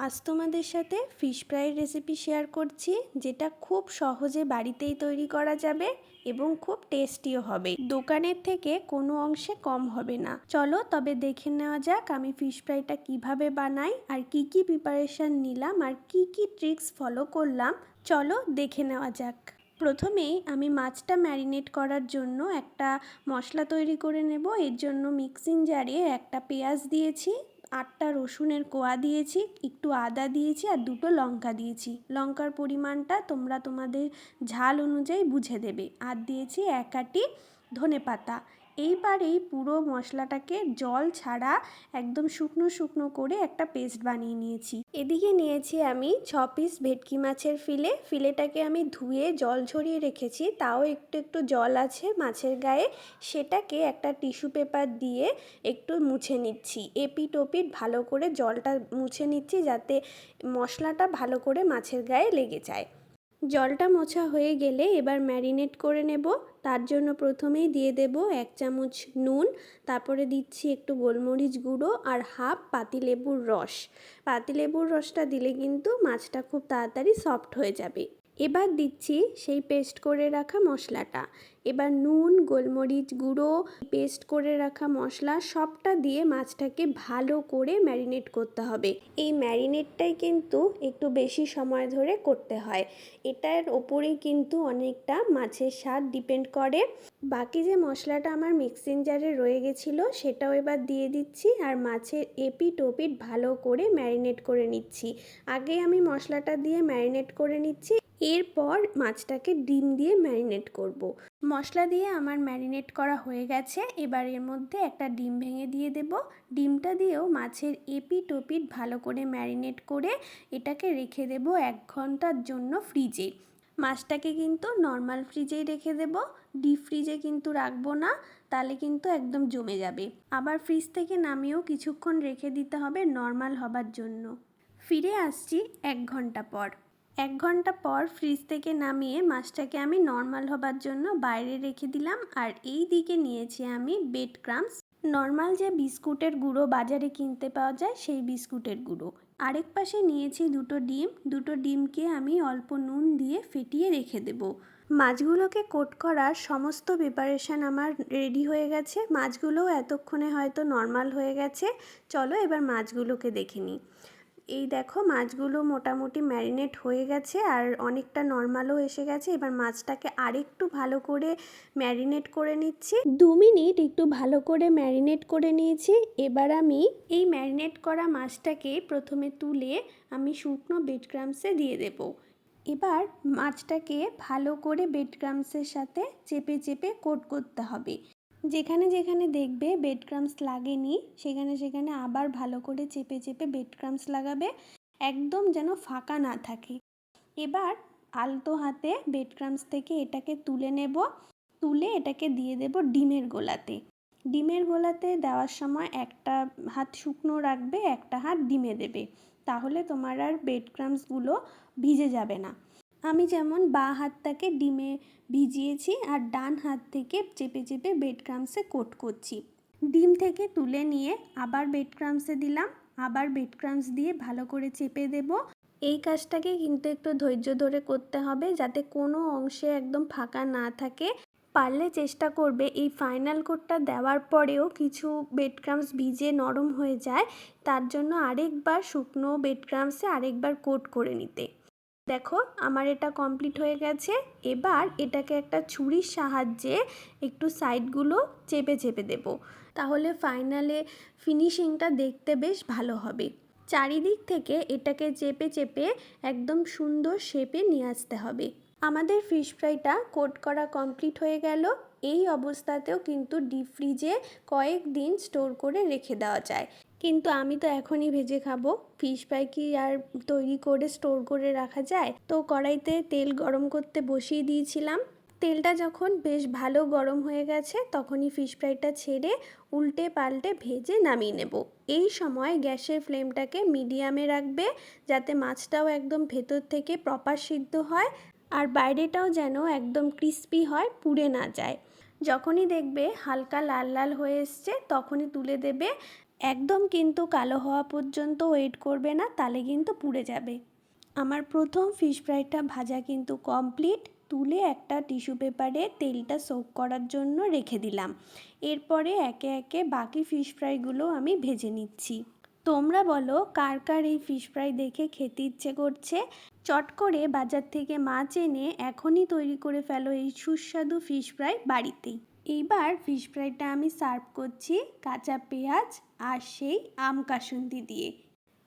আজ তোমাদের সাথে ফিশ ফ্রাইয়ের রেসিপি শেয়ার করছি, যেটা খুব সহজে বাড়িতেই তৈরি করা যাবে এবং খুব টেস্টিও হবে। দোকানের থেকে কোনো অংশে কম হবে না। চলো তবে দেখে নেওয়া যাক আমি ফিশ ফ্রাইটা কিভাবে বানাই আর কি কি প্রিপারেশন নিলাম আর কি কি ট্রিক্স ফলো করলাম। চলো দেখে নেওয়া যাক। প্রথমেই আমি মাছটা ম্যারিনেট করার জন্য একটা মশলা তৈরি করে নেব। এর জন্য মিক্সিং জারে একটা পেঁয়াজ দিয়েছি, 8টা রসুনের কোয়া দিয়েছি, একটু আদা দিয়েছি আর 2টো লঙ্কা দিয়েছি। লঙ্কার পরিমাণটা তোমরা তোমাদের ঝাল অনুযায়ী বুঝে দেবে। আর দিয়েছি 1 আঁটি ধনেপাতা। এইবার এই পুরো মশলাটাকে জল ছাড়া একদম শুকনো শুকনো করে একটা পেস্ট বানিয়ে নিয়েছি। এদিকে নিয়েছি আমি 6 পিস ভেটকি মাছের ফিলেটাকে আমি ধুয়ে জল ঝরিয়ে রেখেছি, তাও একটু একটু জল আছে মাছের গায়ে। সেটাকে একটা টিস্যু পেপার দিয়ে একটু মুছে নিচ্ছি, এপিট ওপিট ভালো করে জলটা মুছে নিচ্ছি যাতে মশলাটা ভালো করে মাছের গায়ে লেগে যায়। জলটা মোছা হয়ে গেলে এবার ম্যারিনেট করে নেব। তার জন্য প্রথমেই দিয়ে দেব 1 চামচ নুন, তারপরে দিচ্ছি একটু গোলমরিচ গুঁড়ো আর হাফ পাতিলেবুর রস। পাতিলেবুর রসটা দিলে কিন্তু মাছটা খুব তাড়াতাড়ি সফট হয়ে যাবে। এবার দিচ্ছি সেই পেস্ট করে রাখা মশলাটা। এবার নুন, গোলমরিচ গুঁড়ো, পেস্ট করে রাখা মশলা সবটা দিয়ে মাছটাকে ভালো করে ম্যারিনেট করতে হবে। এই ম্যারিনেটটাই কিন্তু একটু বেশি সময় ধরে করতে হয়। এটার ওপরেই কিন্তু অনেকটা মাছের স্বাদ ডিপেন্ড করে। বাকি যে মশলাটা আমার মিক্সিং জারে রয়ে গেছিলো সেটাও এবার দিয়ে দিচ্ছি আর মাছের এপিট ওপিট ভালো করে ম্যারিনেট করে নিচ্ছি। আগে আমি মশলাটা দিয়ে ম্যারিনেট করে নিচ্ছি, এরপর মাছটাকে ডিম দিয়ে ম্যারিনেট করব। মশলা দিয়ে আমার ম্যারিনেট করা হয়ে গেছে। এবার এর মধ্যে একটা ডিম ভেঙে দিয়ে দেব। ডিমটা দিয়েও মাছের এপিট ওপিট ভালো করে ম্যারিনেট করে এটাকে রেখে দেব 1 ঘন্টার জন্য ফ্রিজে। মাছটাকে কিন্তু নর্মাল ফ্রিজেই রেখে দেব, ডিপ ফ্রিজে কিন্তু রাখবো না, তাহলে কিন্তু একদম জমে যাবে। আবার ফ্রিজ থেকে নামিয়েও কিছুক্ষণ রেখে দিতে হবে নর্মাল হবার জন্য। ফিরে আসছি 1 ঘন্টা পর। 1 ঘন্টা পর ফ্রিজ থেকে নামিয়ে মাছটাকে আমি নর্মাল হবার জন্য বাইরে রেখে দিলাম। আর এই দিকে নিয়েছি আমি ব্রেড ক্রাম্বস, নর্মাল যে বিস্কুটের গুঁড়ো বাজারে কিনতে পাওয়া যায় সেই বিস্কুটের গুঁড়ো। আরেক পাশে নিয়েছি 2টো ডিম। 2টো ডিমকে আমি অল্প নুন দিয়ে ফেটিয়ে রেখে দেব। মাছগুলোকে কোট করার সমস্ত প্রিপারেশান আমার রেডি হয়ে গেছে। মাছগুলোও এতক্ষণে হয়তো নর্মাল হয়ে গেছে। চলো এবার মাছগুলোকে দেখে নিই। এই দেখো মাছগুলো মোটামুটি ম্যারিনেট হয়ে গেছে আর অনেকটা নর্মালও এসে গেছে। এবার মাছটাকে আরেকটু ভালো করে ম্যারিনেট করে নিচ্ছি। 2 মিনিট একটু ভালো করে ম্যারিনেট করে নিয়েছি। এবার আমি এই ম্যারিনেট করা মাছটাকে প্রথমে তুলে আমি শুকনো ব্রেড ক্রাম্বসে দিয়ে দেব। এবার মাছটাকে ভালো করে ব্রেড ক্রাম্বসের সাথে চেপে চেপে কোট করতে হবে। যেখানে যেখানে দেখবে ব্রেড ক্রাম্বস লাগেনি সেখানে সেখানে আবার ভালো করে চেপে চেপে ব্রেড ক্রাম্বস লাগাবে, একদম যেন ফাঁকা না থাকে। এবার আলতো হাতে ব্রেড ক্রাম্বস থেকে এটাকে তুলে নেব। তুলে এটাকে দিয়ে দেব ডিমের গোলাতে। ডিমের গোলাতে দেওয়ার সময় একটা হাত শুকনো রাখবে, একটা হাত ডিমে দেবে, তাহলে তোমার আর ব্রেড ক্রাম্বসগুলো ভিজে যাবে না। আমি যেমন বাঁ হাতটাকে ডিমে ভিজিয়েছি আর ডান হাত থেকে চেপে চেপে ব্রেড ক্রাম্বসে কোট করছি। ডিম থেকে তুলে নিয়ে আবার ব্রেড ক্রাম্বসে দিলাম, আবার ব্রেড ক্রাম্বস দিয়ে ভালো করে চেপে দেব। এই কাজটাকে কিন্তু একটু ধৈর্য ধরে করতে হবে যাতে কোনো অংশে একদম ফাঁকা না থাকে। পারলে চেষ্টা করবে এই ফাইনাল কোটটা দেওয়ার পরেও কিছু ব্রেড ক্রাম্বস ভিজে নরম হয়ে যায়, তার জন্য আরেকবার শুকনো ব্রেড ক্রাম্বসে আরেকবার কোট করে নিতে। দেখো আমার এটা কমপ্লিট হয়ে গেছে। এবার এটাকে একটা ছুরির সাহায্যে একটু সাইডগুলো চেপে চেপে দেব, তাহলে ফাইনালে ফিনিশিংটা দেখতে বেশ ভালো হবে। চারিদিক থেকে এটাকে চেপে চেপে একদম সুন্দর শেপে নিয়ে আসতে হবে। আমাদের ফিশ ফ্রাইটা কোট করা কমপ্লিট হয়ে গেল। এই অবস্থাতেও কিন্তু ডিপ ফ্রিজে কয়েকদিন স্টোর করে রেখে দেওয়া যায়, কিন্তু আমি তো এখনই ভেজে খাবো। ফিশ ফ্রাই কি আর তৈরি করে স্টোর করে রাখা যায়? তো কড়াইতে তেল গরম করতে বসিয়ে দিয়েছিলাম। তেলটা যখন বেশ ভালো গরম হয়ে গেছে তখনই ফিশ ফ্রাইটা ছেড়ে উল্টে পাল্টে ভেজে নামিয়ে নেব। এই সময় গ্যাসের ফ্লেমটাকে মিডিয়ামে রাখবে যাতে মাছটাও একদম ভেতর থেকে প্রপার সিদ্ধ হয় আর বাইরেটাও যেন একদম ক্রিস্পি হয়, পুড়ে না যায়। যখনই দেখবে হালকা লাল লাল হয়ে এসছে তখনই তুলে দেবে। একদম কিন্তু কালো হওয়া পর্যন্ত ওয়েট করবে না, তাহলে কিন্তু পুড়ে যাবে। আমার প্রথম ফিশ ফ্রাইটা ভাজা কিন্তু কমপ্লিট। তুলে একটা টিস্যু পেপারে তেলটা সোক করার জন্য রেখে দিলাম। এরপরে একে একে বাকি ফিশ ফ্রাইগুলো আমি ভেজে নিচ্ছি। তোমরা বলো কার কার এই ফিশ ফ্রাই দেখে খেতে ইচ্ছে করছে? চট করে বাজার থেকে মাছ এনে এখনই তৈরি করে ফেলো এই সুস্বাদু ফিশ ফ্রাই বাড়িতেই। এইবার ফিশ ফ্রাইটা আমি সার্ভ করছি কাঁচা পেঁয়াজ আর সেই আম কাসুন্দি দিয়ে।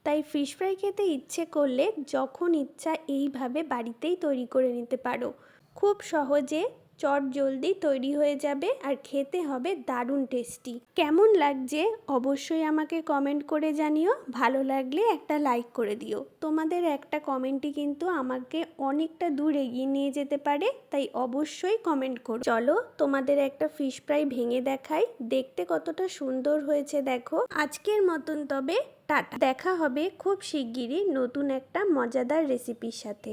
তাই ফিশ ফ্রাই খেতে ইচ্ছে করলে যখন ইচ্ছা এইভাবে বাড়িতেই তৈরি করে নিতে পারো। খুব সহজে চট জলদি তৈরি হয়ে যাবে আর খেতে হবে দারুণ টেস্টি। কেমন লাগছে অবশ্যই আমাকে কমেন্ট করে জানিও। ভালো লাগলে একটা লাইক করে দিও। তোমাদের একটা কমেন্টই কিন্তু আমাকে অনেকটা দূর এগিয়ে নিয়ে যেতে পারে, তাই অবশ্যই কমেন্ট করো। চলো তোমাদের একটা ফিশ ফ্রাই ভেঙে দেখাই, দেখতে কতটা সুন্দর হয়েছে দেখো। আজকের মতন তবে টাটা। দেখা হবে খুব শিগগিরই নতুন একটা মজাদার রেসিপির সাথে।